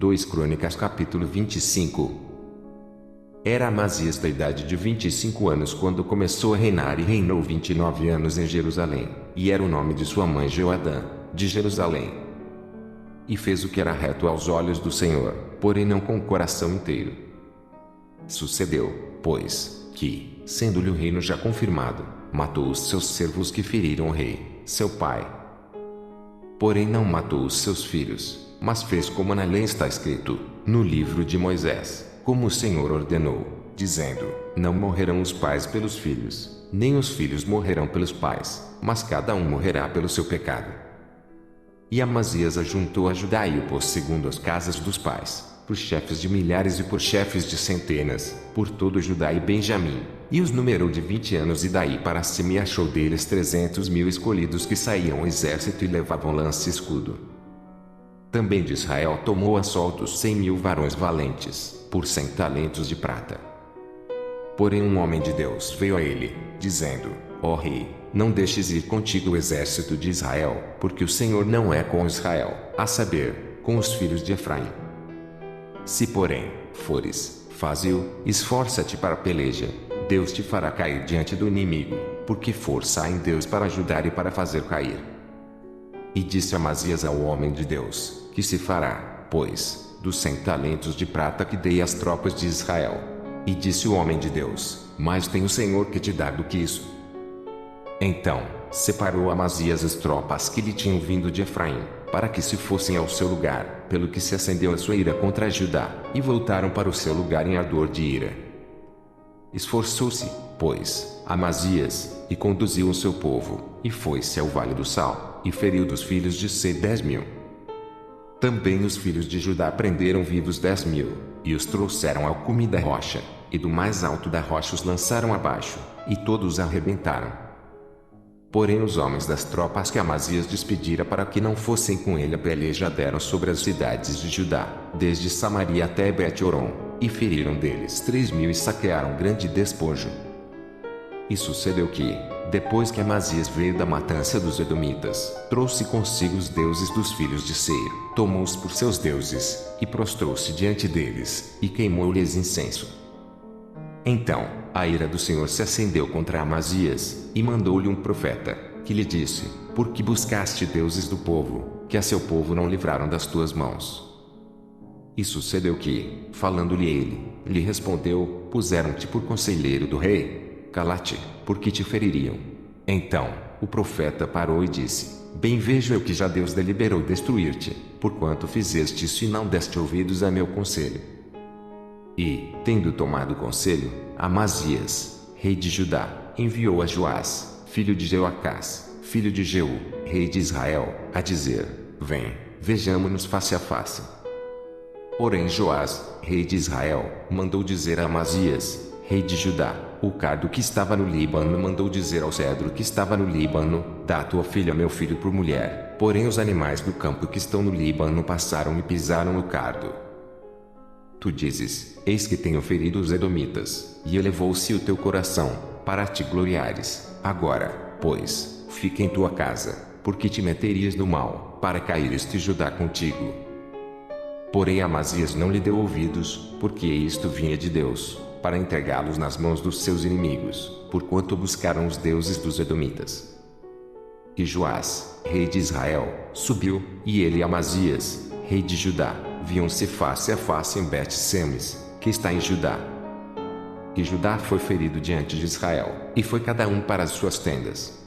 2 Crônicas capítulo 25. Era Amazias da idade de 25 anos quando começou a reinar e reinou 29 anos em Jerusalém, e era o nome de sua mãe Joadã, de Jerusalém. E fez o que era reto aos olhos do Senhor, porém não com o coração inteiro. Sucedeu, pois, que, sendo-lhe o reino já confirmado, matou os seus servos que feriram o rei, seu pai. Porém não matou os seus filhos, mas fez como na lei está escrito, no livro de Moisés, como o Senhor ordenou, dizendo: não morrerão os pais pelos filhos, nem os filhos morrerão pelos pais, mas cada um morrerá pelo seu pecado. E Amazias ajuntou a Judá e o pôs segundo as casas dos pais, por chefes de milhares e por chefes de centenas, por todo Judá e Benjamim, e os numerou de 20 anos e daí para cima, e achou deles 300.000 escolhidos que saíam ao exército e levavam lança e escudo. Também de Israel tomou a soltos 100.000 varões valentes, por 100 talentos de prata. Porém um homem de Deus veio a ele, dizendo: ó rei, não deixes ir contigo o exército de Israel, porque o Senhor não é com Israel, a saber, com os filhos de Efraim. Se porém fores, faze-o, esforça-te para a peleja, Deus te fará cair diante do inimigo, porque força há em Deus para ajudar e para fazer cair. E disse Amazias ao homem de Deus: que se fará, pois, dos 100 talentos de prata que dei às tropas de Israel? E disse o homem de Deus: mais tem o Senhor que te dá do que isso. Então separou Amazias as tropas que lhe tinham vindo de Efraim, para que se fossem ao seu lugar, pelo que se acendeu a sua ira contra Judá, e voltaram para o seu lugar em ardor de ira. Esforçou-se, pois, Amazias, e conduziu o seu povo, e foi-se ao vale do Sal, e feriu dos filhos de Sei 10.000. Também os filhos de Judá prenderam vivos 10.000, e os trouxeram ao cume da rocha, e do mais alto da rocha os lançaram abaixo, e todos arrebentaram. Porém os homens das tropas que Amazias despedira para que não fossem com ele a peleja deram sobre as cidades de Judá, desde Samaria até Bet-Horon, e feriram deles 3.000 e saquearam grande despojo. E sucedeu que, depois que Amazias veio da matança dos edomitas, trouxe consigo os deuses dos filhos de Seir, tomou-os por seus deuses, e prostrou-se diante deles, e queimou-lhes incenso. Então, a ira do Senhor se acendeu contra Amazias, e mandou-lhe um profeta, que lhe disse: por que buscaste deuses do povo, que a seu povo não livraram das tuas mãos? E sucedeu que, falando-lhe ele, lhe respondeu: puseram-te por conselheiro do rei? Cala-te, porque te feririam. Então, o profeta parou e disse: bem vejo eu que já Deus deliberou destruir-te, porquanto fizeste isso e não deste ouvidos a meu conselho. E, tendo tomado conselho, Amazias, rei de Judá, enviou a Joás, filho de Jeoacás, filho de Jeú, rei de Israel, a dizer: vem, vejamo-nos face a face. Porém Joás, rei de Israel, mandou dizer a Amazias, rei de Judá: o cardo que estava no Líbano mandou dizer ao cedro que estava no Líbano: dá a tua filha meu filho por mulher. Porém os animais do campo que estão no Líbano passaram e pisaram no cardo. Tu dizes: eis que tenho ferido os edomitas, e elevou-se o teu coração, para te gloriares. Agora, pois, fica em tua casa, porque te meterias no mal, para cair este Judá contigo. Porém Amazias não lhe deu ouvidos, porque isto vinha de Deus, para entregá-los nas mãos dos seus inimigos, porquanto buscaram os deuses dos edomitas. E Joás, rei de Israel, subiu, e ele e Amazias, rei de Judá, viam-se face a face em Bet-Semes, que está em Judá. E Judá foi ferido diante de Israel, e foi cada um para as suas tendas.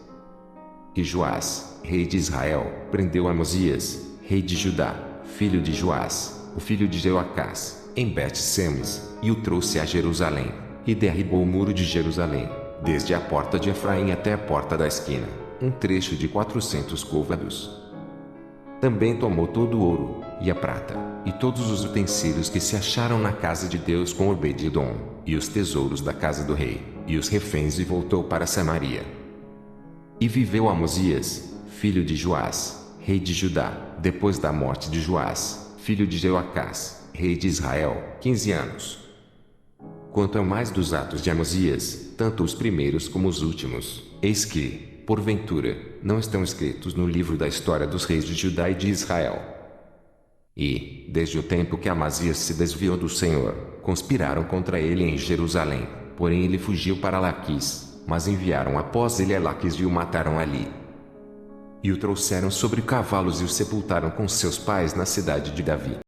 E Joás, rei de Israel, prendeu Amazias, rei de Judá, filho de Joás, o filho de Jeoacás, em Bet-Semes, e o trouxe a Jerusalém, e derribou o muro de Jerusalém, desde a porta de Efraim até a porta da esquina, um trecho de 400 côvados. Também tomou todo o ouro, e a prata, e todos os utensílios que se acharam na casa de Deus com Obed-Edom, e os tesouros da casa do rei, e os reféns, e voltou para Samaria. E viveu Amazias, filho de Joás, rei de Judá, depois da morte de Joás, filho de Jeoacás, rei de Israel, 15 anos. Quanto ao mais dos atos de Amazias, tanto os primeiros como os últimos, eis que, porventura, não estão escritos no livro da história dos reis de Judá e de Israel. E, desde o tempo que Amazias se desviou do Senhor, conspiraram contra ele em Jerusalém. Porém ele fugiu para Laquis, mas enviaram após ele a Laquis e o mataram ali. E o trouxeram sobre cavalos e o sepultaram com seus pais na cidade de Davi.